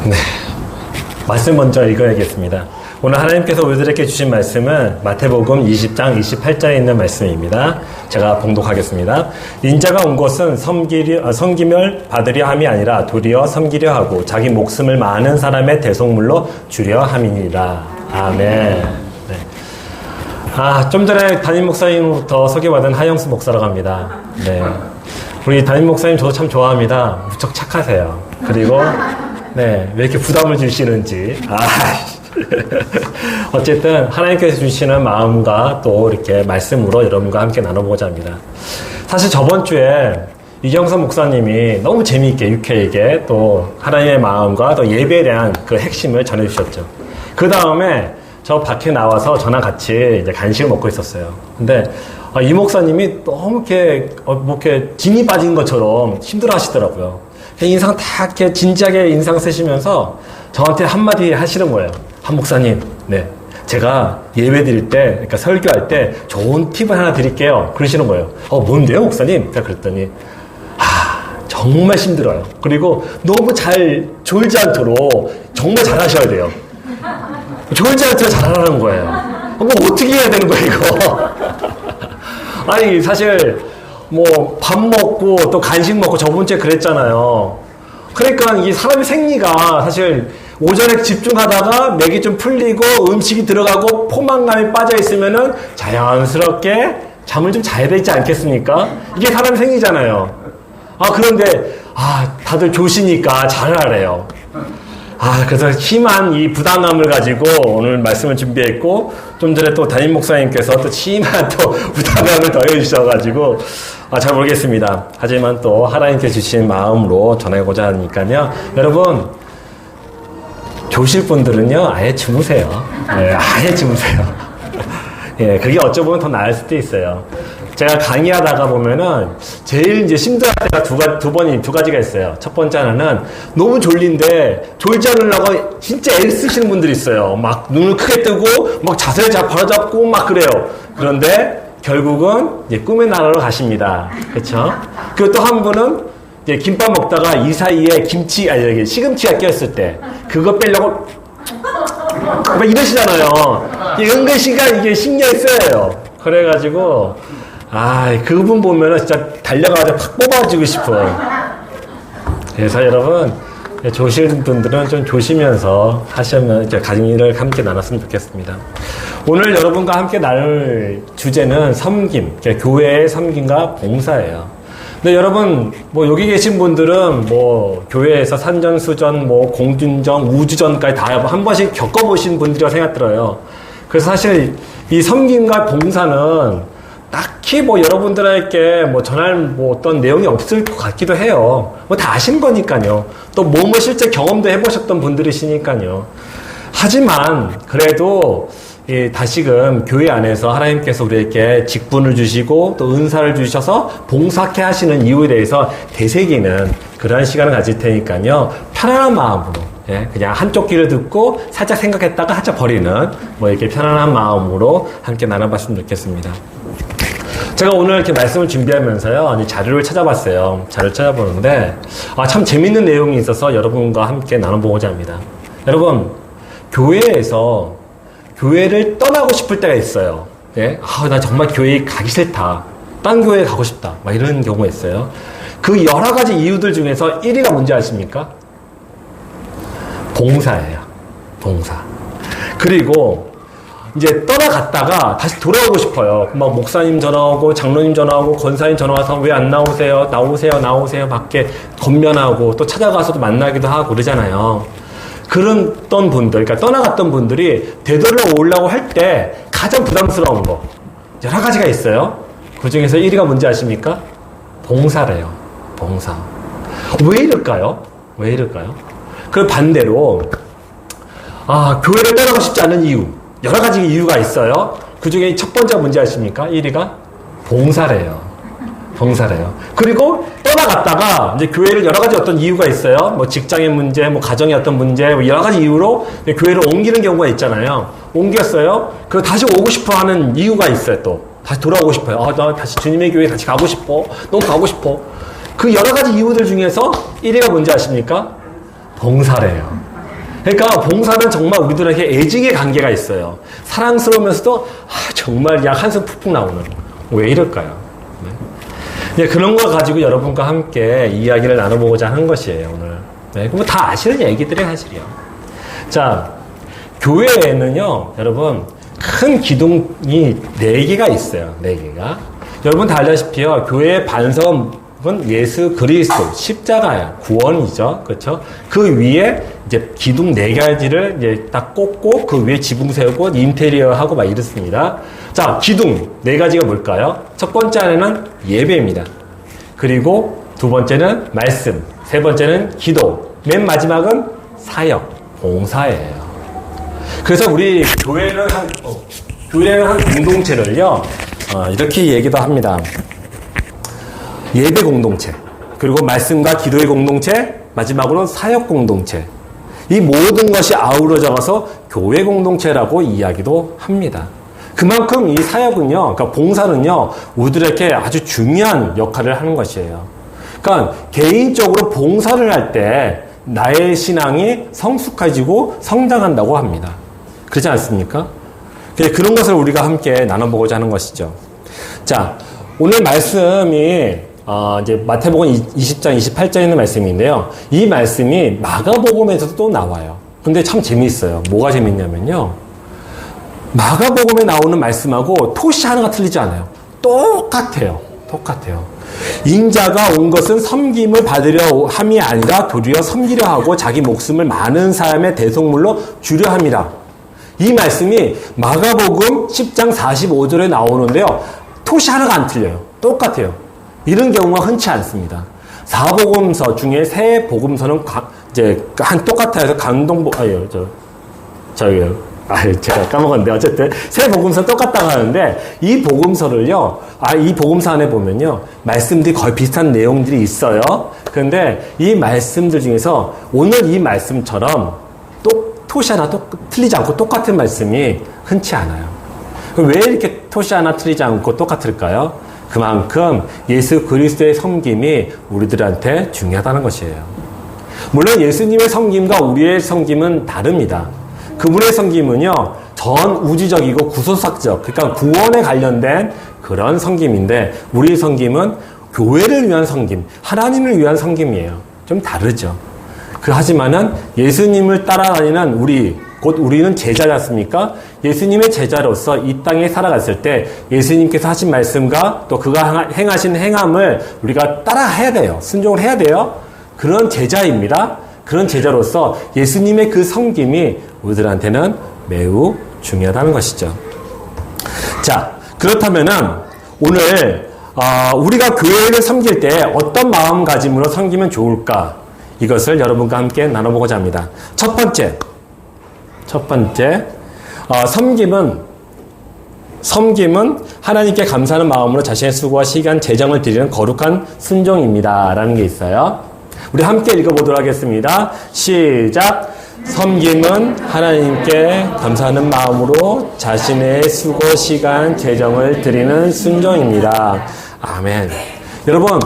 네. 말씀 먼저 읽어야겠습니다. 오늘 하나님께서 우리들에게 주신 말씀은 마태복음 20장 28절에 있는 말씀입니다. 제가 봉독하겠습니다. 인자가 온 것은 섬김을 받으려 함이 아니라 도리어 섬기려 하고 자기 목숨을 많은 사람의 대속물로 주려 함이니라. 아멘. 네. 좀 전에 담임 목사님부터 소개받은 하영수 목사라고 합니다. 네. 우리 담임 목사님 저도 참 좋아합니다. 무척 착하세요. 그리고 네, 왜 이렇게 부담을 주시는지. 어쨌든 하나님께서 주시는 마음과 또 이렇게 말씀으로 여러분과 함께 나눠보고자 합니다. 사실 저번 주에 이경선 목사님이 너무 재미있게 유쾌하게 또 하나님의 마음과 또 예배에 대한 그 핵심을 전해주셨죠. 그 다음에 저 밖에 나와서 저랑 같이 이제 간식을 먹고 있었어요. 근데 이 목사님이 너무 이렇게 진이 빠진 것처럼 힘들어 하시더라고요. 인상 다 이렇게 진지하게 인상 쓰시면서 저한테 한마디 하시는 거예요. 한 목사님, 네. 제가 예배 드릴 때, 그러니까 설교할 때 좋은 팁을 하나 드릴게요. 그러시는 거예요. 뭔데요, 목사님? 제가 그랬더니, 정말 힘들어요. 그리고 너무 졸지 않도록 정말 잘 하셔야 돼요. 졸지 않도록 잘하라는 거예요. 어떻게 해야 되는 거예요, 이거? 아니, 사실, 밥 먹고 또 간식 먹고 저번 주에 그랬잖아요. 그러니까 이 사람의 생리가 사실 오전에 집중하다가 맥이 좀 풀리고 음식이 들어가고 포만감이 빠져 있으면은 자연스럽게 잠을 좀 자야 되지 않겠습니까? 이게 사람의 생리잖아요. 그런데 다들 조시니까 잘하래요. 그래서 심한 이 부담감을 가지고 오늘 말씀을 준비했고, 좀 전에 또 담임 목사님께서 또 심한 또 부담감을 더해주셔가지고, 잘 모르겠습니다. 하지만 또 하나님께 주신 마음으로 전하고자 하니까요. 여러분, 조실 분들은요, 아예 주무세요. 네, 아예 주무세요. 예, 그게 어쩌면 더 나을 수도 있어요. 제가 강의하다가 보면은 제일 이제 힘들어할 때가 두 가지가 있어요. 첫 번째 하나는 너무 졸린데 졸지 않으려고 진짜 애를 쓰시는 분들이 있어요. 막 눈을 크게 뜨고 막 자세를 바로잡고 막 그래요. 그런데 결국은 이제 꿈의 나라로 가십니다. 그렇죠? 그리고 또 한 분은 이제 김밥 먹다가 이 사이에 시금치가 꼈을 때 그거 빼려고 막 이러시잖아요. 은근시간 이게 신경이 쓰여요. 그래가지고 그분 보면은 진짜 달려가서 팍 뽑아주고 싶어요. 그래서 여러분, 조실 분들은 좀 조시면서 하시면 이렇게 강의를 함께 나눴으면 좋겠습니다. 오늘 여러분과 함께 나눌 주제는 섬김, 교회의 섬김과 봉사예요. 근데 여러분, 여기 계신 분들은 교회에서 산전수전, 공준전, 우주전까지 다 한 번씩 겪어보신 분들이라고 생각 들어요. 그래서 사실 이 섬김과 봉사는 딱히 여러분들에게 전할 어떤 내용이 없을 것 같기도 해요. 다 아신 거니까요. 또 실제 경험도 해보셨던 분들이시니까요. 하지만 그래도 다시금 교회 안에서 하나님께서 우리에게 직분을 주시고 또 은사를 주셔서 봉사케 하시는 이유에 대해서 되새기는 그런 시간을 가질 테니까요. 편안한 마음으로 그냥 한쪽 귀를 듣고 살짝 생각했다가 살짝 버리는 이렇게 편안한 마음으로 함께 나눠봤으면 좋겠습니다. 제가 오늘 이렇게 말씀을 준비하면서요, 자료를 찾아봤어요. 자료를 찾아보는데, 참 재밌는 내용이 있어서 여러분과 함께 나눠보고자 합니다. 여러분, 교회에서 교회를 떠나고 싶을 때가 있어요. 예? 나 정말 교회에 가기 싫다. 딴 교회에 가고 싶다. 이런 경우가 있어요. 그 여러 가지 이유들 중에서 1위가 뭔지 아십니까? 봉사예요. 봉사. 그리고 이제 떠나갔다가 다시 돌아오고 싶어요. 목사님 전화 오고 장로님 전화 오고 권사님 전화 와서 왜 안 나오세요? 나오세요. 밖에 건면하고 또 찾아가서도 만나기도 하고 그러잖아요. 그런 분들, 그러니까 떠나갔던 분들이 되돌아오려고 할 때 가장 부담스러운 거 여러 가지가 있어요. 그 중에서 1위가 뭔지 아십니까? 봉사래요. 봉사. 왜 이럴까요? 그 반대로 교회를 떠나고 싶지 않은 이유, 여러 가지 이유가 있어요. 그 중에 첫 번째가 뭔지 아십니까? 1위가 봉사래요. 그리고 떠나갔다가 이제 교회를 여러 가지 어떤 이유가 있어요. 직장의 문제, 가정의 어떤 문제, 여러 가지 이유로 교회를 옮기는 경우가 있잖아요. 옮겼어요. 그리고 다시 오고 싶어 하는 이유가 있어요. 또 다시 돌아오고 싶어요. 나 다시 주님의 교회에 다시 가고 싶어. 너무 가고 싶어. 그 여러 가지 이유들 중에서 1위가 뭔지 아십니까? 봉사래요. 그러니까 봉사는 정말 우리들에게 애증의 관계가 있어요. 사랑스러우면서도 정말 약 한숨 푹푹 나오는. 왜 이럴까요? 네. 그런 거 가지고 여러분과 함께 이야기를 나눠보고자 하는 것이에요, 오늘. 네, 그럼 다 아시는 얘기들이 사실이요. 자, 교회에는요, 여러분, 큰 기둥이 4개가 있어요. 4개가. 여러분 다 알다시피요, 교회의 반석은 예수 그리스도, 십자가야. 구원이죠. 그렇죠? 그 위에 이제 기둥 4가지를 이제 딱 꽂고, 그 위에 지붕 세우고, 인테리어 하고 막 이렇습니다. 자, 기둥 4가지가 뭘까요? 첫 번째 안에는 예배입니다. 그리고 두 번째는 말씀. 세 번째는 기도. 맨 마지막은 사역, 봉사예요. 그래서 우리 교회는 한 공동체를요, 이렇게 얘기도 합니다. 예배 공동체, 그리고 말씀과 기도의 공동체, 마지막으로는 사역 공동체. 이 모든 것이 아우러져서 교회 공동체라고 이야기도 합니다. 그만큼 이 사역은요, 그러니까 봉사는요, 우리들에게 아주 중요한 역할을 하는 것이에요. 그러니까 개인적으로 봉사를 할 때 나의 신앙이 성숙해지고 성장한다고 합니다. 그렇지 않습니까? 그런 것을 우리가 함께 나눠보고자 하는 것이죠. 자, 오늘 말씀이 이제 마태복음 20장, 28장에 있는 말씀인데요. 이 말씀이 마가복음에서도 또 나와요. 근데 참 재미있어요. 뭐가 재밌냐면요. 마가복음에 나오는 말씀하고 토시 하나가 틀리지 않아요. 똑같아요. 인자가 온 것은 섬김을 받으려 함이 아니라 도리어 섬기려 하고 자기 목숨을 많은 사람의 대속물로 주려 함이라. 이 말씀이 마가복음 10장 45절에 나오는데요. 토시 하나가 안 틀려요. 똑같아요. 이런 경우가 흔치 않습니다. 4복음서 중에 세 복음서는 이제 똑같아서 제가 까먹었는데 어쨌든 세 복음서 똑같다고 하는데 이 복음서를요, 이 복음서 안에 보면요, 말씀들이 거의 비슷한 내용들이 있어요. 그런데 이 말씀들 중에서 오늘 이 말씀처럼 토시 하나 틀리지 않고 똑같은 말씀이 흔치 않아요. 그럼 왜 이렇게 토시 하나 틀리지 않고 똑같을까요? 그만큼 예수 그리스도의 섬김이 우리들한테 중요하다는 것이에요. 물론 예수님의 섬김과 우리의 섬김은 다릅니다. 그분의 섬김은요, 전 우주적이고 구속사적, 그러니까 구원에 관련된 그런 섬김인데, 우리의 섬김은 교회를 위한 섬김, 하나님을 위한 섬김이에요. 좀 다르죠. 하지만은 예수님을 따라다니는 곧 우리는 제자지 않습니까? 예수님의 제자로서 이 땅에 살아갔을 때 예수님께서 하신 말씀과 또 그가 행하신 행함을 우리가 따라해야 돼요. 순종을 해야 돼요. 그런 제자입니다. 그런 제자로서 예수님의 그 섬김이 우리들한테는 매우 중요하다는 것이죠. 자, 그렇다면은 오늘 우리가 교회를 섬길 때 어떤 마음가짐으로 섬기면 좋을까? 이것을 여러분과 함께 나눠보고자 합니다. 첫 번째, 섬김은 하나님께 감사하는 마음으로 자신의 수고와 시간, 재정을 드리는 거룩한 순종입니다. 라는 게 있어요. 우리 함께 읽어보도록 하겠습니다. 시작! 섬김은 하나님께 감사하는 마음으로 자신의 수고, 시간, 재정을 드리는 순종입니다. 아멘. 여러분,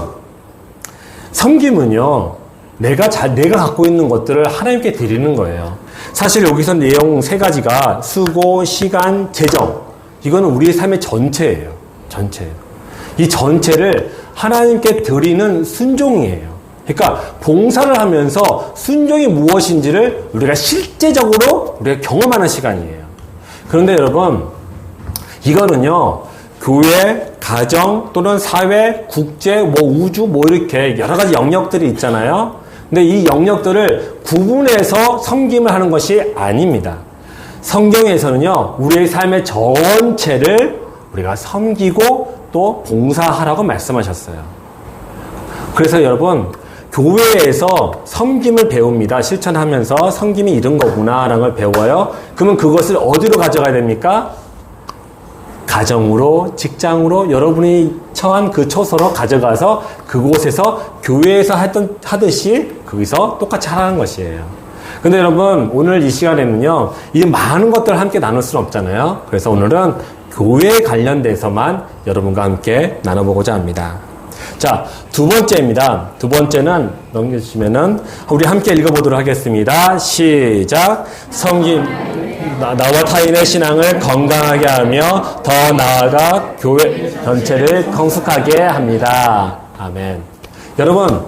섬김은요, 내가 갖고 있는 것들을 하나님께 드리는 거예요. 사실 여기서 내용 3가지가 수고, 시간, 재정. 이거는 우리의 삶의 전체예요. 이 전체를 하나님께 드리는 순종이에요. 그러니까 봉사를 하면서 순종이 무엇인지를 우리가 실제적으로 우리가 경험하는 시간이에요. 그런데 여러분, 이거는요, 교회, 가정 또는 사회, 국제, 우주 이렇게 여러 가지 영역들이 있잖아요. 근데 이 영역들을 구분해서 섬김을 하는 것이 아닙니다. 성경에서는요, 우리의 삶의 전체를 우리가 섬기고 또 봉사하라고 말씀하셨어요. 그래서 여러분, 교회에서 섬김을 배웁니다. 실천하면서 섬김이 이런 거구나라는 걸 배워요. 그러면 그것을 어디로 가져가야 됩니까? 가정으로, 직장으로, 여러분이 처한 그 처소로 가져가서 그곳에서 교회에서 하듯이 거기서 똑같이 하라는 것이에요. 근데 여러분, 오늘 이 시간에는요, 이 많은 것들을 함께 나눌 수는 없잖아요. 그래서 오늘은 교회에 관련돼서만 여러분과 함께 나눠보고자 합니다. 자, 두 번째입니다. 두 번째는 넘겨주시면은 우리 함께 읽어보도록 하겠습니다. 시작. 섬김 나와 타인의 신앙을 건강하게 하며 더 나아가 교회 전체를 성숙하게 합니다. 아멘. 여러분,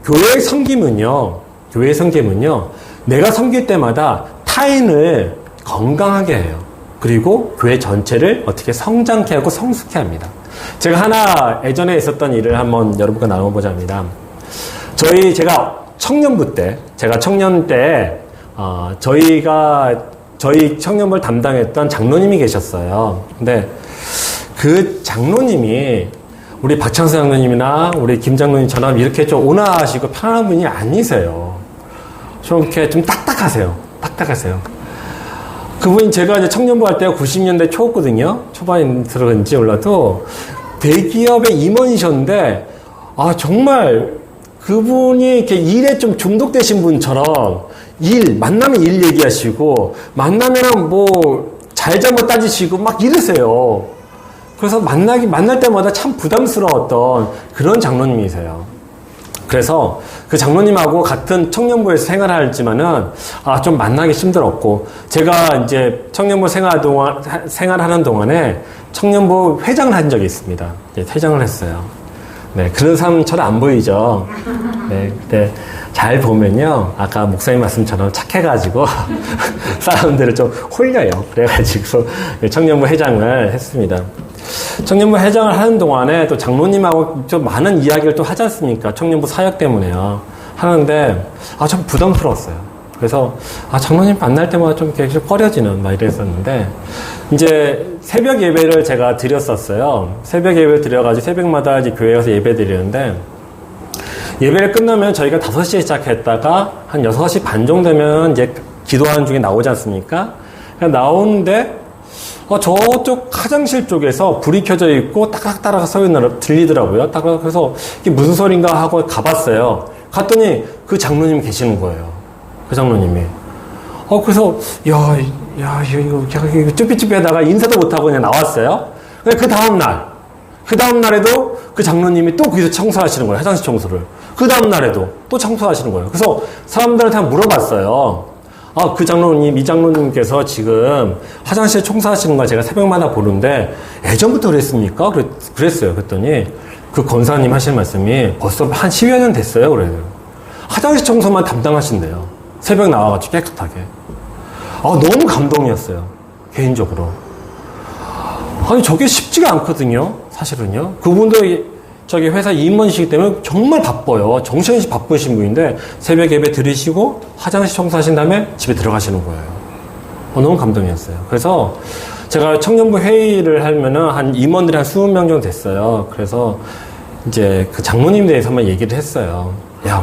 교회의 섬김은요, 내가 섬길 때마다 타인을 건강하게 해요. 그리고 교회 전체를 어떻게 성장케 하고 성숙케 합니다. 제가 하나 예전에 있었던 일을 한번 여러분과 나눠보자 합니다. 제가 청년부 때, 저희 청년부를 담당했던 장로님이 계셨어요. 근데 그 장로님이 우리 박창수 장로님이나 우리 김 장로님처럼 이렇게 좀 온화하시고 편안한 분이 아니세요. 좀 이렇게 좀 딱딱하세요. 그분이 제가 이제 청년부 할 때가 90년대 초였거든요. 초반에 들어간지 몰라도 대기업의 임원이셨는데, 정말 그분이 이렇게 일에 좀 중독되신 분처럼 만나면 일 얘기하시고, 만나면 잘잘못 따지시고 막 이러세요. 그래서 만날 때마다 참 부담스러웠던 그런 장로님이세요. 그래서 그 장로님하고 같은 청년부에서 생활하지만은, 좀 만나기 힘들었고, 제가 이제 청년부 생활하는 동안에 청년부 회장을 한 적이 있습니다. 회장을 했어요. 네, 그런 사람처럼 안 보이죠. 네, 근데 잘 보면요, 아까 목사님 말씀처럼 착해가지고 사람들을 좀 홀려요. 그래가지고 청년부 회장을 했습니다. 청년부 회장을 하는 동안에 또 장로님하고 좀 많은 이야기를 또 하지 않습니까? 청년부 사역 때문에요. 하는데, 좀 부담스러웠어요. 그래서, 장로님 만날 때마다 좀 계속 꺼려지는, 막 이랬었는데, 이제 새벽 예배를 제가 드렸었어요. 새벽 예배를 드려가지고 새벽마다 이제 교회 가서 예배 드리는데, 예배를 끝나면 저희가 5시에 시작했다가 한 6시 반 정도 되면 이제 기도하는 중에 나오지 않습니까? 나오는데, 저쪽 화장실 쪽에서 불이 켜져 있고 딱딱 따라가 서 있는 들리더라고요. 그래서 이게 무슨 소린가 하고 가봤어요. 갔더니 그 장로님이 계시는 거예요. 그 장로님이. 그래서 이거 쭈삐쭈삐하다가 인사도 못하고 그냥 나왔어요. 그 다음날에도 그 장로님이 또 거기서 청소하시는 거예요. 화장실 청소를. 그 다음날에도 또 청소하시는 거예요. 그래서 사람들한테 한번 물어봤어요. 그 장로님, 이 장로님께서 지금 화장실 청소하시는 걸 제가 새벽마다 보는데 예전부터 그랬습니까? 그랬어요. 그랬더니 그 권사님 하시는 말씀이 벌써 한 10여 년 됐어요. 그래요. 화장실 청소만 담당하신대요. 새벽 나와가지고 깨끗하게. 너무 감동이었어요. 개인적으로. 저게 쉽지가 않거든요. 사실은요. 그분도 저기 회사 임원이시기 때문에 정말 바빠요. 정신없이 바쁘신 분인데 새벽 예배 들으시고 화장실 청소하신 다음에 집에 들어가시는 거예요. 너무 감동이었어요. 그래서 제가 청년부 회의를 하면은 한 임원들이 한 20명 정도 됐어요. 그래서 이제 그 장로님에 대해서만 얘기를 했어요.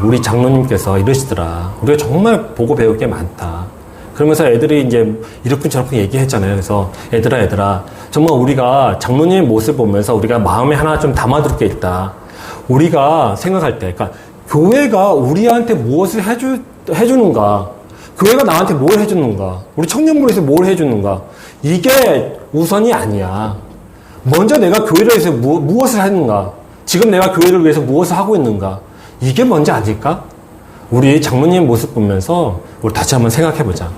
우리 장로님께서 이러시더라. 우리가 정말 보고 배울 게 많다. 그러면서 애들이 이제 이렇게 저렇게 얘기했잖아요. 그래서 얘들아, 정말 우리가 장로님의 모습을 보면서 우리가 마음에 하나 좀 담아둘 게 있다. 우리가 생각할 때, 그러니까 교회가 우리한테 무엇을 해주는가? 교회가 나한테 뭘 해주는가? 우리 청년부에서 뭘 해주는가? 이게 우선이 아니야. 먼저 내가 교회를 위해서 무엇을 하는가? 지금 내가 교회를 위해서 무엇을 하고 있는가? 이게 먼저 아닐까? 우리 장로님 모습 보면서 우리 다시 한번 생각해보자.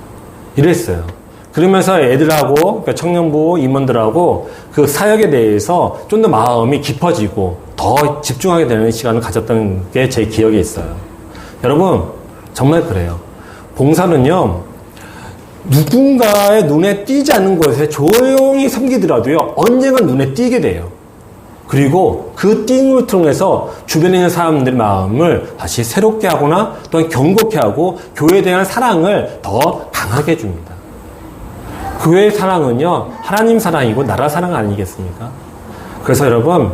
이랬어요. 그러면서 애들하고, 그러니까 청년부 임원들하고 그 사역에 대해서 좀 더 마음이 깊어지고 더 집중하게 되는 시간을 가졌던 게 제 기억에 있어요. 여러분, 정말 그래요. 봉사는요, 누군가의 눈에 띄지 않는 곳에 조용히 섬기더라도요, 언젠가 눈에 띄게 돼요. 그리고 그 띵을 통해서 주변에 있는 사람들의 마음을 다시 새롭게 하거나 또한 경고케 하고 교회에 대한 사랑을 더 강하게 해줍니다. 교회의 사랑은요, 하나님 사랑이고 나라 사랑 아니겠습니까? 그래서 여러분,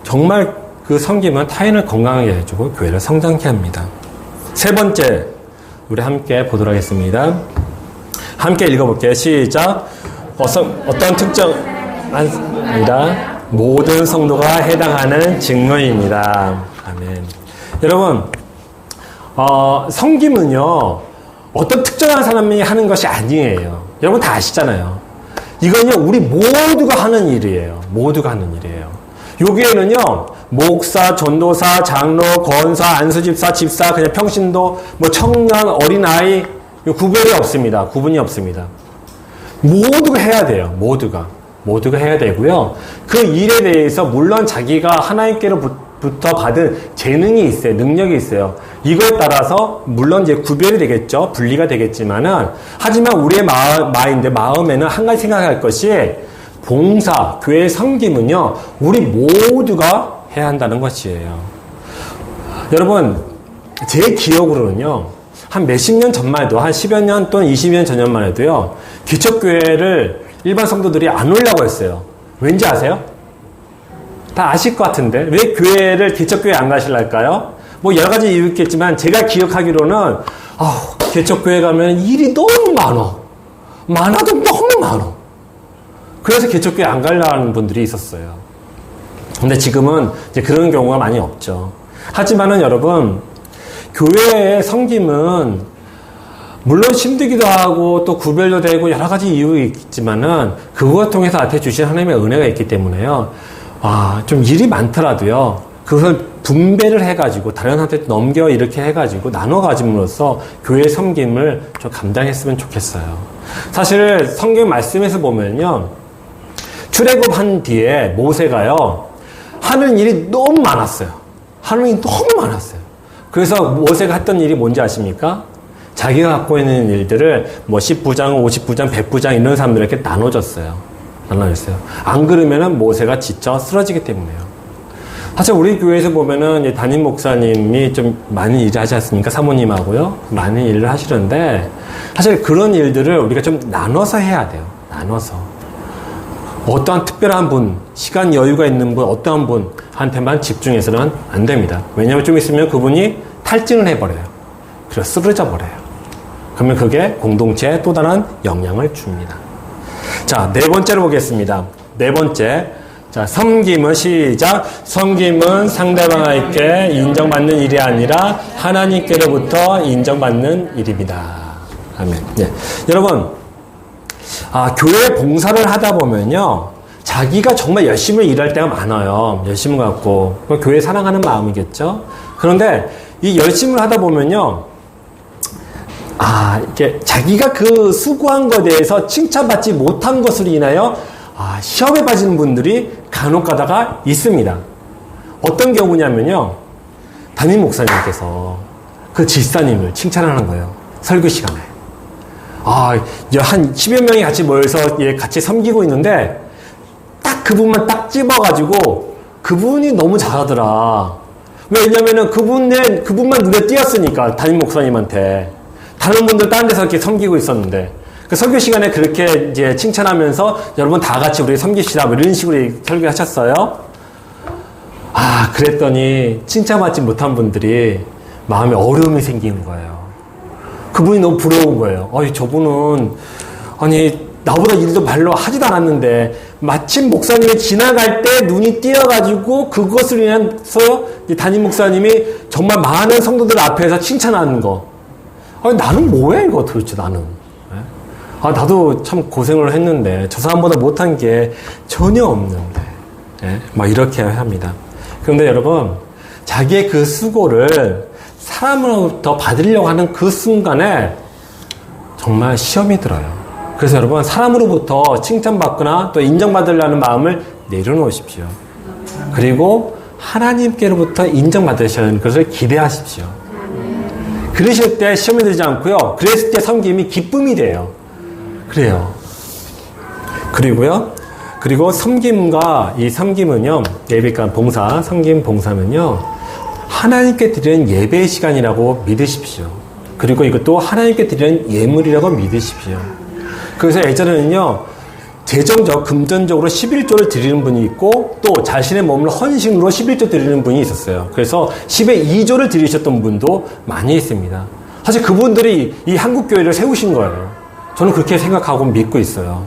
정말 그 섬김은 타인을 건강하게 해주고 교회를 성장케 합니다. 세 번째, 우리 함께 보도록 하겠습니다. 함께 읽어볼게요. 시작. 어떤 특정 아니다. 모든 성도가 해당하는 직무입니다. 아멘. 여러분, 섬김은요, 어떤 특정한 사람이 하는 것이 아니에요. 여러분 다 아시잖아요. 이건요, 우리 모두가 하는 일이에요. 모두가 하는 일이에요. 여기에는요, 목사, 전도사, 장로, 권사, 안수집사, 집사, 그냥 평신도, 뭐 청년, 어린아이, 구별이 없습니다. 구분이 없습니다. 모두가 해야 돼요. 모두가 해야 되고요. 그 일에 대해서 물론 자기가 하나님께로부터 받은 재능이 있어요. 능력이 있어요. 이거에 따라서 물론 이제 구별이 되겠죠. 분리가 되겠지만은, 하지만 우리의 마음에는 한 가지 생각할 것이, 봉사, 교회 섬김은요, 우리 모두가 해야 한다는 것이에요. 여러분, 제 기억으로는요, 한 몇십 년 전만 해도, 한 10여 년 또는 20년 전만 해도요, 기초교회를 일반 성도들이 안 오려고 했어요. 왠지 아세요? 다 아실 것 같은데, 왜 교회를, 기초교회 안 가실랄까요? 뭐 여러 가지 이유 있겠지만, 제가 기억하기로는, 기초교회 가면 일이 너무 많아도 너무 많아. 그래서 개척교회 안 가려는 분들이 있었어요. 근데 지금은 이제 그런 경우가 많이 없죠. 하지만은 여러분, 교회의 섬김은 물론 힘들기도 하고 또 구별도 되고 여러 가지 이유가 있지만은 그것 통해서 나한테 주신 하나님의 은혜가 있기 때문에요. 좀 일이 많더라도요. 그것을 분배를 해가지고 다른 한테 넘겨 이렇게 해가지고 나눠 가짐으로써 교회 섬김을 좀 감당했으면 좋겠어요. 사실 성경 말씀에서 보면요. 출애굽한 뒤에 모세가요. 하는 일이 너무 많았어요. 하는 일이 너무 많았어요. 그래서 모세가 했던 일이 뭔지 아십니까? 자기가 갖고 있는 일들을 뭐 10부장, 50부장, 100부장 이런 사람들에게 나눠줬어요. 안 그러면은 모세가 지쳐 쓰러지기 때문에요. 사실 우리 교회에서 보면은 담임 목사님이 좀 많은 일을 하지 않습니까? 사모님하고요. 많은 일을 하시는데 사실 그런 일들을 우리가 좀 나눠서 해야 돼요. 나눠서. 어떠한 특별한 분, 시간 여유가 있는 분, 어떠한 분한테만 집중해서는 안 됩니다. 왜냐하면 좀 있으면 그분이 탈진을 해버려요. 그래서 쓰러져 버려요. 그러면 그게 공동체에 또 다른 영향을 줍니다. 자, 네 번째로 보겠습니다. 네 번째. 자, 섬김은 시작. 섬김은 상대방에게 인정받는 일이 아니라 하나님께로부터 인정받는 일입니다. 아멘. 네. 여러분, 교회 봉사를 하다 보면요, 자기가 정말 열심히 일할 때가 많아요. 열심히 갖고. 교회 사랑하는 마음이겠죠? 그런데 이 열심을 하다 보면요, 이게 자기가 그 수고한 것에 대해서 칭찬받지 못한 것으로 인하여, 시험에 빠지는 분들이 간혹 가다가 있습니다. 어떤 경우냐면요, 담임 목사님께서 그 집사님을 칭찬하는 거예요. 설교 시간에. 한 10여 명이 같이 모여서 같이 섬기고 있는데, 딱 그분만 딱 집어가지고, 그분이 너무 잘하더라. 왜냐면은 그분만 눈에 띄었으니까, 담임 목사님한테. 다른 분들 다른 데서 이렇게 섬기고 있었는데, 그 설교 시간에 그렇게 이제 칭찬하면서, 여러분 다 같이 우리 섬깁시다. 뭐 이런 식으로 설교하셨어요. 그랬더니, 칭찬받지 못한 분들이 마음에 어려움이 생기는 거예요. 그분이 너무 부러운 거예요. 저분은, 나보다 일도 별로 하지도 않았는데, 마침 목사님이 지나갈 때 눈이 띄어가지고, 그것을 인해서 담임 목사님이 정말 많은 성도들 앞에서 칭찬하는 거. 나는 뭐야, 이거 도대체 나는. 나도 참 고생을 했는데, 저 사람보다 못한 게 전혀 없는데. 막 이렇게 합니다. 그런데 여러분, 자기의 그 수고를 사람으로부터 받으려고 하는 그 순간에 정말 시험이 들어요. 그래서 여러분, 사람으로부터 칭찬받거나 또 인정받으려는 마음을 내려놓으십시오. 그리고 하나님께로부터 인정받으시는 것을 기대하십시오. 그러실 때 시험이 들지 않고요. 그랬을 때 섬김이 기쁨이 돼요. 그래요. 그리고 섬김과 이 섬김은요, 예배가 봉사, 섬김 봉사는요, 하나님께 드리는 예배의 시간이라고 믿으십시오. 그리고 이것도 하나님께 드리는 예물이라고 믿으십시오. 그래서 예전에는요, 재정적, 금전적으로 11조를 드리는 분이 있고, 또 자신의 몸을 헌신으로 11조 드리는 분이 있었어요. 그래서 10의 2조를 드리셨던 분도 많이 있습니다. 사실 그분들이 이 한국교회를 세우신 거예요. 저는 그렇게 생각하고 믿고 있어요.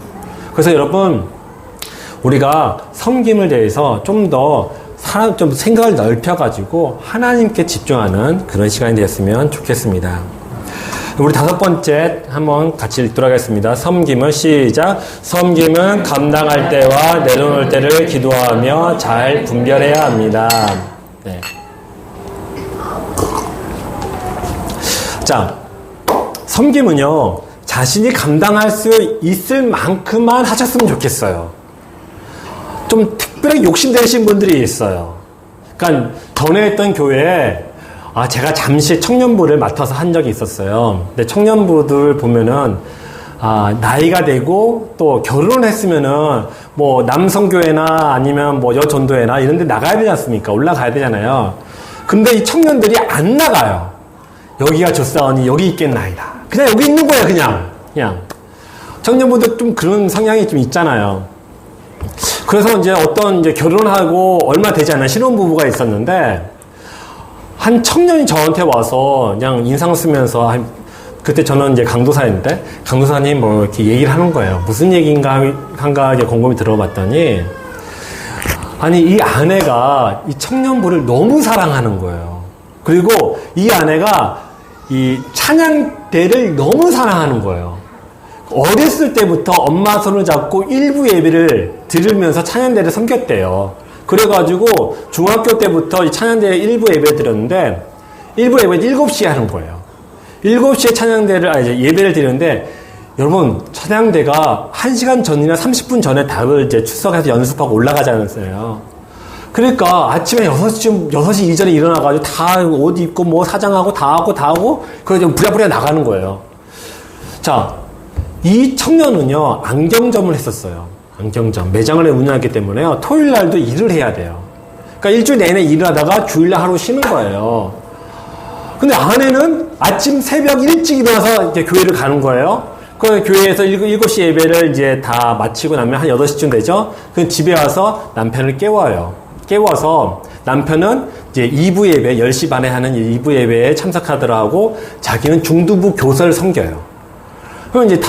그래서 여러분, 우리가 섬김을 대해서 좀 생각을 넓혀가지고 하나님께 집중하는 그런 시간이 되었으면 좋겠습니다. 우리 5번째 한번 같이 읽도록 하겠습니다. 섬김은 시작. 섬김은 감당할 때와 내려놓을 때를 기도하며 잘 분별해야 합니다. 네. 자, 섬김은요, 자신이 감당할 수 있을 만큼만 하셨으면 좋겠어요. 좀 특별하게 욕심되신 분들이 있어요. 그러니까 전에 했던 교회에 제가 잠시 청년부를 맡아서 한 적이 있었어요. 근데 청년부들 보면은 나이가 되고 또 결혼했으면은 뭐 남성교회나 아니면 뭐 여전도회나 이런 데 나가야 되지 않습니까? 올라가야 되잖아요. 근데 이 청년들이 안 나가요. 여기가 좋사오니 여기 있겠나이다. 그냥 여기 있는 거예요, 그냥. 청년부들 좀 그런 성향이 좀 있잖아요. 그래서 이제 이제 결혼하고 얼마 되지 않은 신혼부부가 있었는데, 한 청년이 저한테 와서 그냥 인상 쓰면서, 그때 저는 이제 강도사였는데, 강도사님 뭐 이렇게 얘기를 하는 거예요. 무슨 얘기인가 한가 곰곰이 들어봤더니, 아니, 이 아내가 이 청년부를 너무 사랑하는 거예요. 그리고 이 아내가 이 찬양대를 너무 사랑하는 거예요. 어렸을 때부터 엄마 손을 잡고 일부 예배를 들으면서 찬양대를 섬겼대요. 그래가지고 중학교 때부터 이 찬양대 일부 예배를 드렸는데, 일부 예배는 7시에 하는 거예요. 7시에 예배를 드리는데, 여러분, 찬양대가 1시간 전이나 30분 전에 답을 이제 출석해서 연습하고 올라가지 않았어요. 그러니까 아침에 6시 이전에 일어나가지고 다 옷 입고 뭐 사장하고 다 하고, 그래서 좀 부랴부랴 나가는 거예요. 자, 이 청년은요, 안경점을 했었어요. 안경점. 매장을 운영하기 때문에요, 토요일 날도 일을 해야 돼요. 그러니까 일주일 내내 일을 하다가 주일날 하루 쉬는 거예요. 근데 아내는 아침 새벽 일찍 일어나서 이제 교회를 가는 거예요. 그 교회에서 7시 예배를 이제 다 마치고 나면 한 8시쯤 되죠? 그 집에 와서 남편을 깨워서 남편은 이제 2부 예배, 10시 반에 하는 2부 예배에 참석하더라고, 자기는 중두부 교사를 섬겨요. 그럼 이제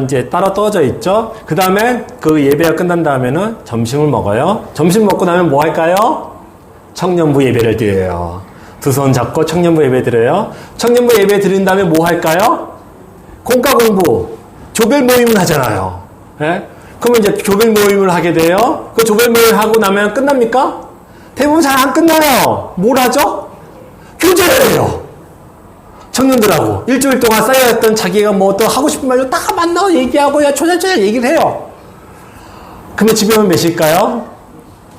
이제 따로 떨어져 있죠? 그 다음에 그 예배가 끝난 다음에는 점심을 먹어요. 점심 먹고 나면 뭐 할까요? 청년부 예배를 드려요. 두 손 잡고 청년부 예배 드려요. 청년부 예배 드린 다음에 뭐 할까요? 공과 공부, 조별 모임을 하잖아요. 예? 그러면 이제 조별 모임을 하게 돼요. 그 조별 모임 하고 나면 끝납니까? 대부분 잘 안 끝나요. 뭘 하죠? 교제를 해요. 청년들하고 일주일 동안 쌓여있던 자기가 뭐 또 하고 싶은 말로 딱 만나고 얘기하고 초잘초잘 얘기를 해요. 그러면 집에 오면 몇 시일까요?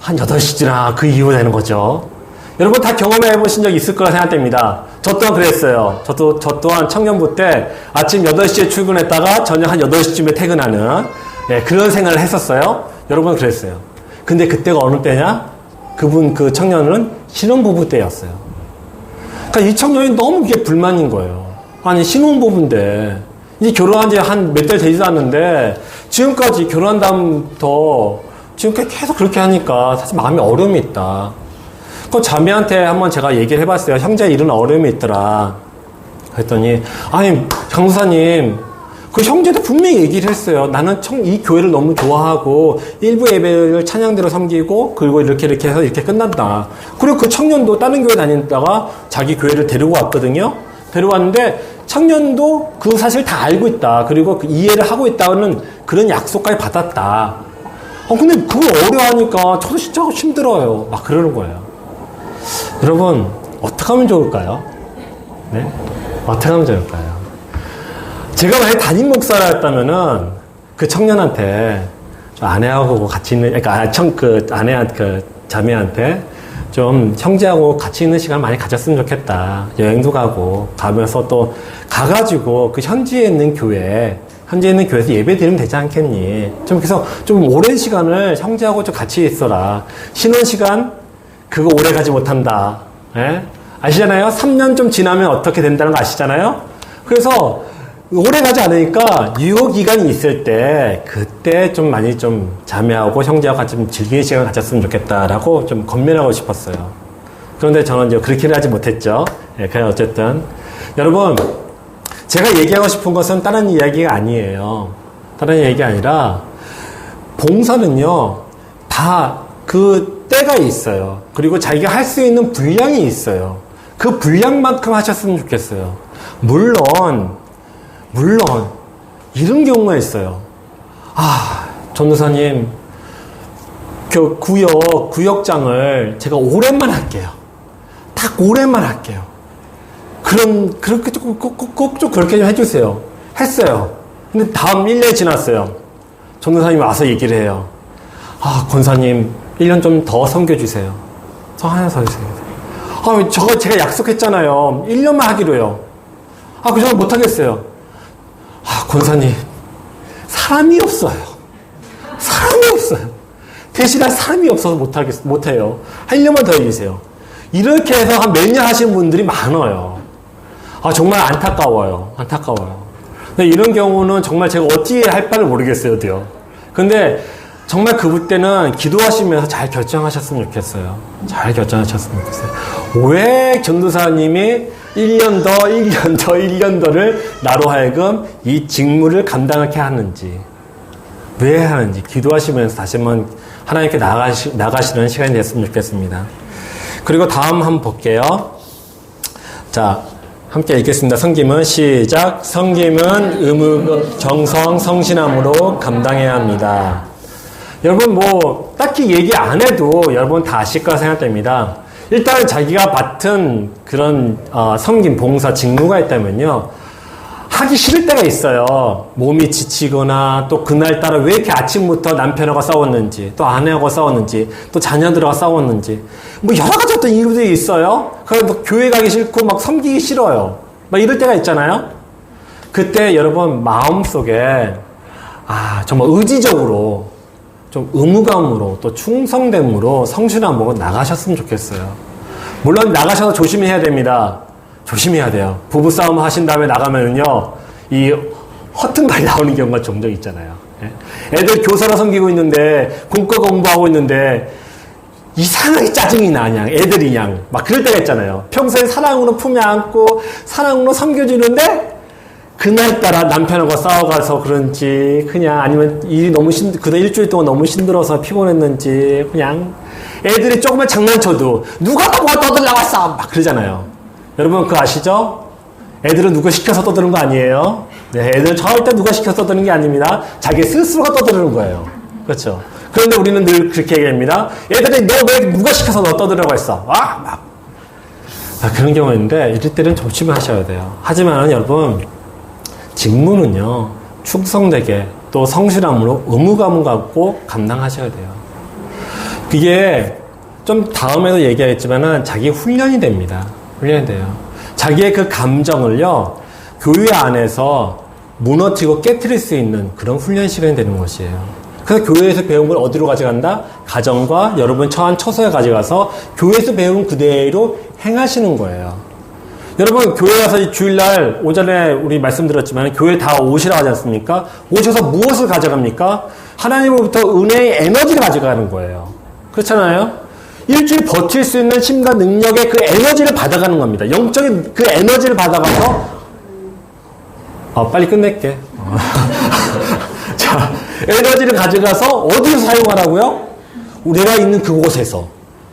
한 8시나 그 이후 되는 거죠. 여러분 다 경험해 보신 적 있을 거라 생각됩니다. 저 또한 그랬어요. 저 또한 청년부 때 아침 8시에 출근했다가 저녁 한 8시쯤에 퇴근하는, 그런 생활을 했었어요. 여러분 그랬어요. 근데 그때가 어느 때냐? 그 청년은 신혼부부 때였어요. 그러니까 이 청년이 너무 이게 불만인 거예요. 아니, 신혼부부인데, 이제 결혼한 지 한 몇 달 되지도 않는데, 지금까지 결혼한 다음부터 지금까지 계속 그렇게 하니까 사실 마음에 어려움이 있다. 그 자매한테 한번 제가 얘기를 해봤어요. 형제 이런 어려움이 있더라. 그랬더니, 아니, 강수사님, 그 형제도 분명히 얘기를 했어요. 나는 이 교회를 너무 좋아하고, 일부 예배를 찬양대로 섬기고, 그리고 이렇게 해서 이렇게 끝난다. 그리고 그 청년도 다른 교회 다니다가 자기 교회를 데리고 왔거든요. 데려왔는데, 청년도 그 사실 다 알고 있다. 그리고 그 이해를 하고 있다는 그런 약속까지 받았다. 근데 그걸 어려워하니까 저도 진짜 힘들어요. 막 그러는 거예요. 여러분, 어떻게 하면 좋을까요? 네? 어떻게 하면 좋을까요? 제가 만약에 담임 목사였다면은 그 청년한테 좀 아내하고 같이 있는, 그러니까 아내한테, 자매한테 좀 형제하고 같이 있는 시간 많이 가졌으면 좋겠다. 여행도 가면서 또 가가지고 그 현지에 있는 교회에서 예배 드리면 되지 않겠니? 그래서 좀 오랜 시간을 형제하고 좀 같이 있어라. 쉬는 시간, 그거 오래 가지 못한다. 예? 아시잖아요? 3년 좀 지나면 어떻게 된다는 거 아시잖아요? 그래서 오래 가지 않으니까 유효기간이 있을 때 그때 좀 많이 좀 자매하고 형제하고 같이 좀 즐기는 시간을 가졌으면 좋겠다라고 좀 권면하고 싶었어요. 그런데 저는 이제 그렇게는 하지 못했죠. 그냥 어쨌든 여러분, 제가 얘기하고 싶은 것은 다른 이야기가 아니에요. 다른 이야기가 아니라 봉사는요, 다 그 때가 있어요. 그리고 자기가 할 수 있는 분량이 있어요. 그 분량만큼 하셨으면 좋겠어요. 물론 물론 이런 경우가 있어요. 전도사님, 그 구역장을 제가 올해만 할게요. 딱 올해만 할게요. 그렇게 꼭 좀 그렇게 좀 해주세요. 했어요. 근데 다음 1년이 지났어요. 전도사님이 와서 얘기를 해요. 권사님, 1년 좀 더 섬겨주세요. 저 하나 더 주세요. 저거 제가 약속했잖아요. 1년만 하기로요. 그저 못하겠어요. 권사님, 사람이 없어요. 대신할 사람이 없어서 못해요. 한 1년만 더 해주세요. 이렇게 해서 한 몇 년 하시는 분들이 많아요. 정말 안타까워요. 근데 이런 경우는 정말 제가 어떻게 할 바를 모르겠어요. 근데 정말 그때는 기도하시면서 잘 결정하셨으면 좋겠어요. 왜 전도사님이 1년 더를 나로 하여금 이 직무를 감당하게 하는지, 왜 하는지 기도하시면서 다시 한번 하나님께 나가시는 시간이 됐으면 좋겠습니다. 그리고 다음 한번 볼게요. 자, 함께 읽겠습니다. 성김은 시작. 성김은 의무, 정성, 성실함으로 감당해야 합니다. 여러분 딱히 얘기 안 해도 여러분 다 아실 거라 생각됩니다. 일단 자기가 맡은 그런 섬김, 봉사, 직무가 있다면요, 하기 싫을 때가 있어요. 몸이 지치거나 또 그날따라 왜 이렇게 아침부터 남편하고 싸웠는지, 또 아내하고 싸웠는지, 또 자녀들하고 싸웠는지, 여러 가지 어떤 이유들이 있어요. 그래서 교회 가기 싫고 막 섬기기 싫어요. 이럴 때가 있잖아요. 그때 여러분 마음속에 정말 의지적으로 좀 의무감으로 또 충성됨으로 성실함으로 나가셨으면 좋겠어요. 물론 나가셔서 조심해야 됩니다. 조심해야 돼요. 부부싸움 하신 다음에 나가면은요, 이 허튼 말이 나오는 경우가 종종 있잖아요. 애들 교사로 섬기고 있는데, 공과 공부하고 있는데, 이상하게 짜증이 나, 애들이 막 그럴 때가 있잖아요. 평소에 사랑으로 품에 안고, 사랑으로 섬겨주는데, 그날따라 남편하고 싸워가서 그런지, 아니면 일이 그날 일주일 동안 너무 힘들어서 피곤했는지, 애들이 조금만 장난쳐도, 누가 뭐가 떠들나왔어! 막 그러잖아요. 여러분 그거 아시죠? 애들은 누가 시켜서 떠드는 거 아니에요? 네, 애들은 절대 누가 시켜서 떠드는 게 아닙니다. 자기 스스로가 떠드는 거예요. 그렇죠? 그런데 우리는 늘 그렇게 얘기합니다. 애들이 너 왜 누가 시켜서 너 떠들으라고 했어? 그런 경우가 있는데 이럴 때는 조심하셔야 돼요. 하지만 여러분, 직무는요, 충성되게 또 성실함으로 의무감을 갖고 감당하셔야 돼요. 그게 좀 다음에도 얘기하겠지만은 자기 훈련이 됩니다. 훈련이 돼요. 자기의 그 감정을요, 교회 안에서 무너뜨리고 깨트릴 수 있는 그런 훈련 시간이 되는 것이에요. 그래서 교회에서 배운 걸 어디로 가져간다? 가정과 여러분 처한 처소에 가져가서 교회에서 배운 그대로 행하시는 거예요. 여러분 교회 가서 주일날 오전에 우리 말씀드렸지만 교회 다 오시라 하지 않습니까? 오셔서 무엇을 가져갑니까? 하나님으로부터 은혜의 에너지를 가져가는 거예요. 그렇잖아요? 일주일 버틸 수 있는 힘과 능력의 그 에너지를 받아가는 겁니다. 영적인 그 에너지를 받아가서 빨리 끝낼게. 자, 에너지를 가져가서 어디서 사용하라고요? 우리가 있는 그곳에서,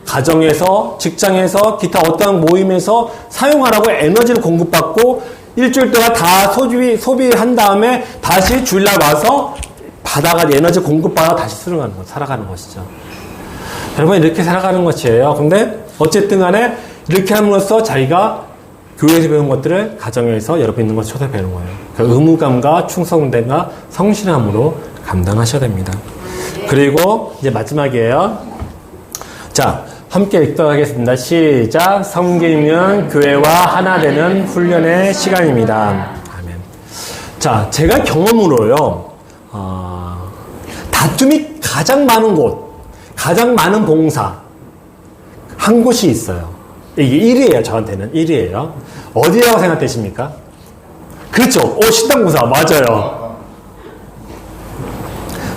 가정에서, 직장에서, 기타 어떠한 모임에서 사용하라고 에너지를 공급받고 일주일 동안 다 소비한 다음에 다시 주일날 와서 받아가지고 에너지 공급받아 다시 살아가는 것이죠. 여러분 이렇게 살아가는 것이에요. 근데 어쨌든 간에 이렇게 함으로써 자기가 교회에서 배운 것들을 가정에서 여러분 있는 것을 쳐서 배우는 거예요. 그러니까 의무감과 충성됨과 성실함으로 감당하셔야 됩니다. 그리고 이제 마지막이에요. 자, 함께 읽도록 하겠습니다. 시작. 섬기면 교회와 하나 되는 훈련의 시간입니다. 아멘. 자, 제가 경험으로요, 다툼이 가장 많은 곳, 가장 많은 봉사, 한 곳이 있어요. 이게 1위예요, 저한테는. 1위예요. 어디라고 생각되십니까? 그렇죠. 식당공사. 맞아요.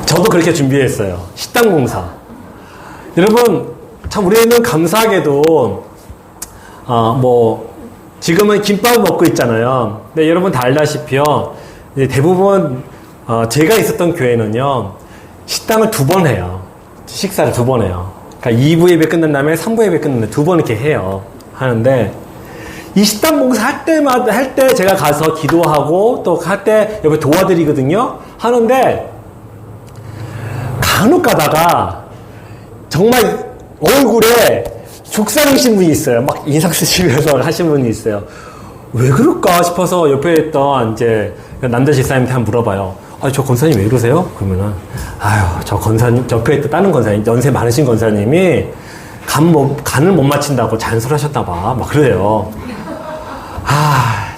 저도 그렇게 준비했어요. 식당공사. 여러분, 참, 우리는 감사하게도, 지금은 김밥을 먹고 있잖아요. 근데 여러분 다 알다시피요. 대부분, 제가 있었던 교회는요, 식당을 2번 해요. 식사를 2번 해요. 그러니까 2부 예배 끝난 다음에 3부 예배 끝난 다음에 2번 이렇게 해요. 하는데, 이 식당 봉사 할 때 제가 가서 기도하고 또 할 때 옆에 도와드리거든요. 하는데 간혹 가다가 정말 얼굴에 죽상이신 분이 있어요. 막 인상 쓰시면서 하신 분이 있어요. 왜 그럴까 싶어서 옆에 있던 이제 남자 집사님한테 한번 물어봐요. 저 권사님 왜 그러세요? 그러면은 저 권사님 옆에 있던 다른 권사님 연세 많으신 권사님이 간을 못 맞춘다고 잔소리하셨나 봐. 막 그래요.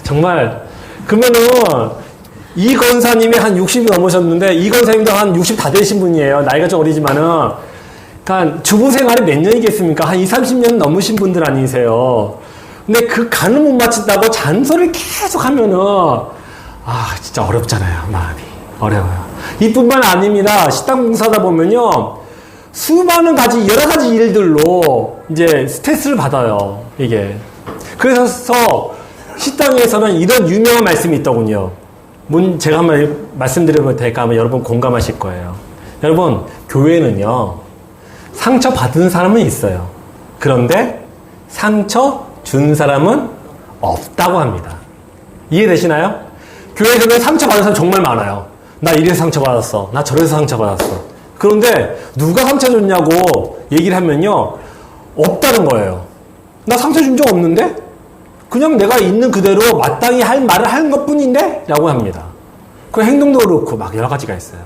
정말 그러면은 이 권사님이 한 60이 넘으셨는데 이 권사님도 한 60 다 되신 분이에요. 나이가 좀 어리지만은 그러니까 주부 생활이 몇 년이겠습니까? 한 20, 30년 넘으신 분들 아니세요. 근데 그 간을 못 맞춘다고 잔소리를 계속 하면은 진짜 어렵잖아요. 마음이 어려워요. 이뿐만 아닙니다. 식당 봉사하다 보면요 수많은 여러 가지 일들로 이제 스트레스를 받아요. 이게 그래서 식당에서는 이런 유명한 말씀이 있더군요. 제가 한번 말씀드리면 될까 하면 여러분 공감하실 거예요. 여러분 교회는요 상처 받은 사람은 있어요. 그런데 상처 준 사람은 없다고 합니다. 이해되시나요? 교회에서는 상처 받은 사람 정말 많아요. 나 이래서 상처받았어. 나 저래서 상처받았어. 그런데 누가 상처 줬냐고 얘기를 하면요 없다는 거예요. 나 상처 준 적 없는데? 그냥 내가 있는 그대로 마땅히 할 말을 하는 것 뿐인데? 라고 합니다. 그 행동도 그렇고 막 여러 가지가 있어요.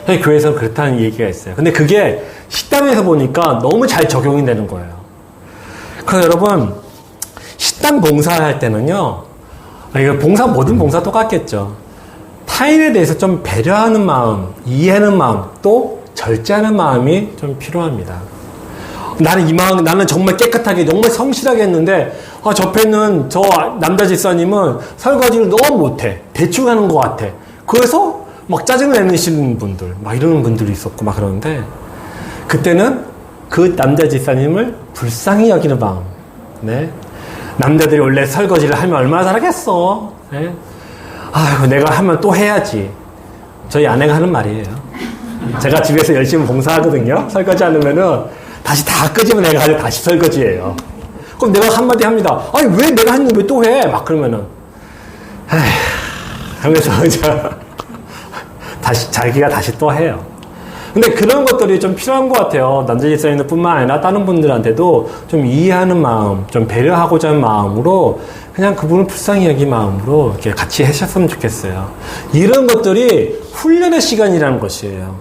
교회에서는 그렇다는 얘기가 있어요. 근데 그게 식당에서 보니까 너무 잘 적용이 되는 거예요. 그래서 여러분 식당 봉사할 때는요 이거 모든 봉사 똑같겠죠. 타인에 대해서 좀 배려하는 마음, 이해하는 마음, 또 절제하는 마음이 좀 필요합니다. 나는 정말 깨끗하게, 정말 성실하게 했는데, 옆에 있는 저 남자 집사님은 설거지를 너무 못해. 대충 하는 것 같아. 그래서 막 짜증을 내시는 분들, 막 이러는 분들이 있었고, 막 그러는데, 그때는 그 남자 집사님을 불쌍히 여기는 마음. 네. 남자들이 원래 설거지를 하면 얼마나 잘하겠어. 네. 내가 하면 또 해야지. 저희 아내가 하는 말이에요. 제가 집에서 열심히 봉사하거든요. 설거지 하면은 다시 다 끄집어 내가 가지고 다시 설거지해요. 그럼 내가 한마디 합니다. 왜 내가 했는데 왜 또 해? 막 그러면은 하면서 자기가 다시 또 해요. 근데 그런 것들이 좀 필요한 것 같아요. 남자 집사님들 뿐만 아니라 다른 분들한테도 좀 이해하는 마음, 좀 배려하고자 하는 마음으로 그냥 그분을 불쌍히 여긴 마음으로 이렇게 같이 하셨으면 좋겠어요. 이런 것들이 훈련의 시간이라는 것이에요.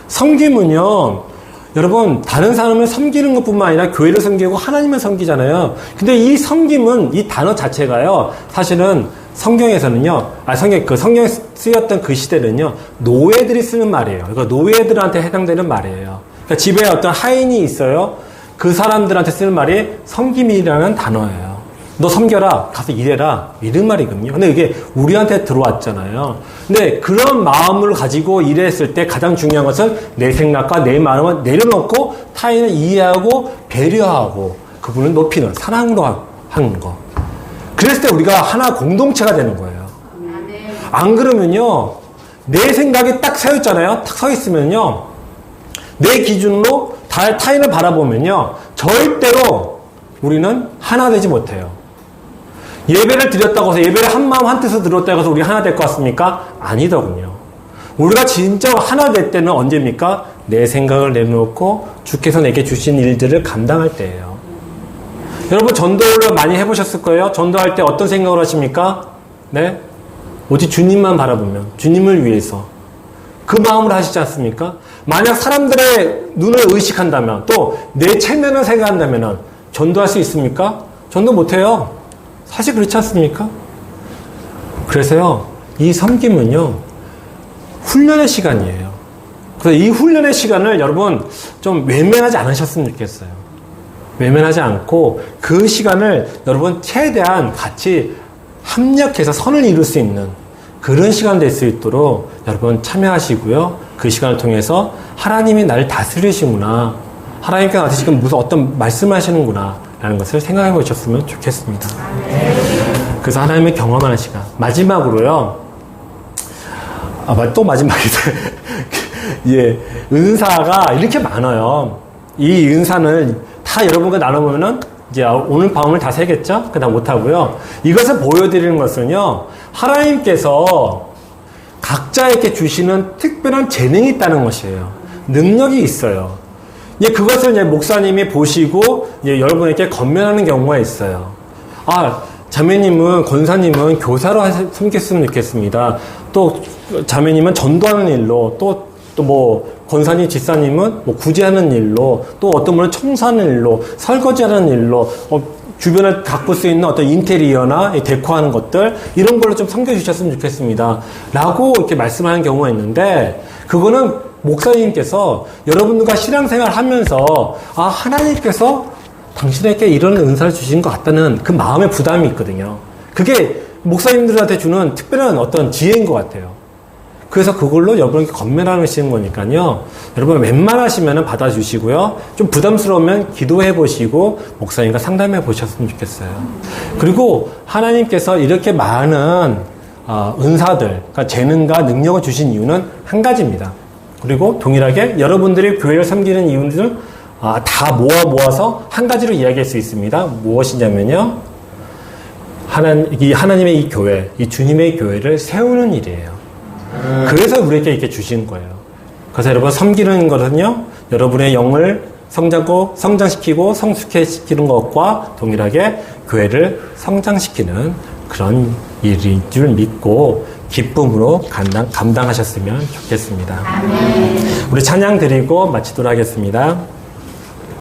섬김은요, 여러분, 다른 사람을 섬기는 것 뿐만 아니라 교회를 섬기고 하나님을 섬기잖아요. 근데 이 섬김은, 이 단어 자체가요, 사실은 성경에서는요, 성경에 쓰였던 그 시대는요, 노예들이 쓰는 말이에요. 그러니까 노예들한테 해당되는 말이에요. 그러니까 집에 어떤 하인이 있어요. 그 사람들한테 쓰는 말이 섬김이라는 단어예요. 너 섬겨라, 가서 일해라, 이런 말이거든요. 근데 이게 우리한테 들어왔잖아요. 근데 그런 마음을 가지고 일했을 때 가장 중요한 것은 내 생각과 내 마음을 내려놓고 타인을 이해하고 배려하고 그분을 높이는, 사랑으로 하는 거. 그랬을 때 우리가 하나 공동체가 되는 거예요. 안 그러면요, 내 생각이 딱 서 있잖아요. 딱 서 있으면요, 내 기준으로 타인을 바라보면요, 절대로 우리는 하나 되지 못해요. 예배를 드렸다고 해서 예배를 한 마음 한 뜻으로 드렸다고 해서 우리 하나 될 것 같습니까? 아니더군요. 우리가 진짜 하나 될 때는 언제입니까? 내 생각을 내놓고 주께서 내게 주신 일들을 감당할 때예요. 여러분 전도를 많이 해보셨을 거예요. 전도할 때 어떤 생각을 하십니까? 네? 오직 주님만 바라보면, 주님을 위해서 그 마음으로 하시지 않습니까? 만약 사람들의 눈을 의식한다면, 또 내 체면을 생각한다면 전도할 수 있습니까? 전도 못해요. 사실 그렇지 않습니까? 그래서요, 이 섬김은요, 훈련의 시간이에요. 그래서 이 훈련의 시간을 여러분 좀 외면하지 않으셨으면 좋겠어요. 외면하지 않고 그 시간을 여러분 최대한 같이 합력해서 선을 이룰 수 있는 그런 시간 될 수 있도록 여러분 참여하시고요. 그 시간을 통해서 하나님이 나를 다스리시구나, 하나님께서 나한테 지금 무슨 어떤 말씀을 하시는구나 라는 것을 생각해 보셨으면 좋겠습니다. 그래서 하나님의 경험하는 시간. 마지막으로요, 또 마지막이다. 예, 은사가 이렇게 많아요. 이 은사는 다 여러분과 나눠보면은 이제 오늘 밤을 다 새겠죠? 그다음 못하고요. 이것을 보여드리는 것은요, 하나님께서 각자에게 주시는 특별한 재능이 있다는 것이에요. 능력이 있어요. 예, 그것을 이제 목사님이 보시고 이제 여러분에게 건면하는 경우가 있어요. 아, 자매님은, 권사님은 교사로 섬겼으면 좋겠습니다. 또 자매님은 전도하는 일로, 또 뭐 권사님, 집사님은 뭐 구제하는 일로, 또 어떤 분은 청소하는 일로, 설거지하는 일로, 주변을 가꿀 수 있는 어떤 인테리어나 데코하는 것들, 이런 걸로 좀 섬겨주셨으면 좋겠습니다. 라고 이렇게 말씀하는 경우가 있는데, 그거는 목사님께서 여러분들과 신앙생활 하면서, 아, 하나님께서 당신에게 이런 은사를 주신 것 같다는 그 마음의 부담이 있거든요. 그게 목사님들한테 주는 특별한 어떤 지혜인 것 같아요. 그래서 그걸로 여러분에게 건면하시는 거니까요. 여러분 웬만하시면 받아주시고요. 좀 부담스러우면 기도해 보시고 목사님과 상담해 보셨으면 좋겠어요. 그리고 하나님께서 이렇게 많은 은사들, 그러니까 재능과 능력을 주신 이유는 한 가지입니다. 그리고 동일하게 여러분들이 교회를 섬기는 이유는 다 모아서 한 가지로 이야기할 수 있습니다. 무엇이냐면요. 하나님의 이 교회, 이 주님의 교회를 세우는 일이에요. 그래서 우리에게 이렇게 주신 거예요. 그래서 여러분 섬기는 것은요, 여러분의 영을 성장시키고 성숙해시키는 것과 동일하게 교회를 성장시키는 그런 일인 줄 믿고 기쁨으로 감당하셨으면 좋겠습니다. 우리 찬양 드리고 마치도록 하겠습니다.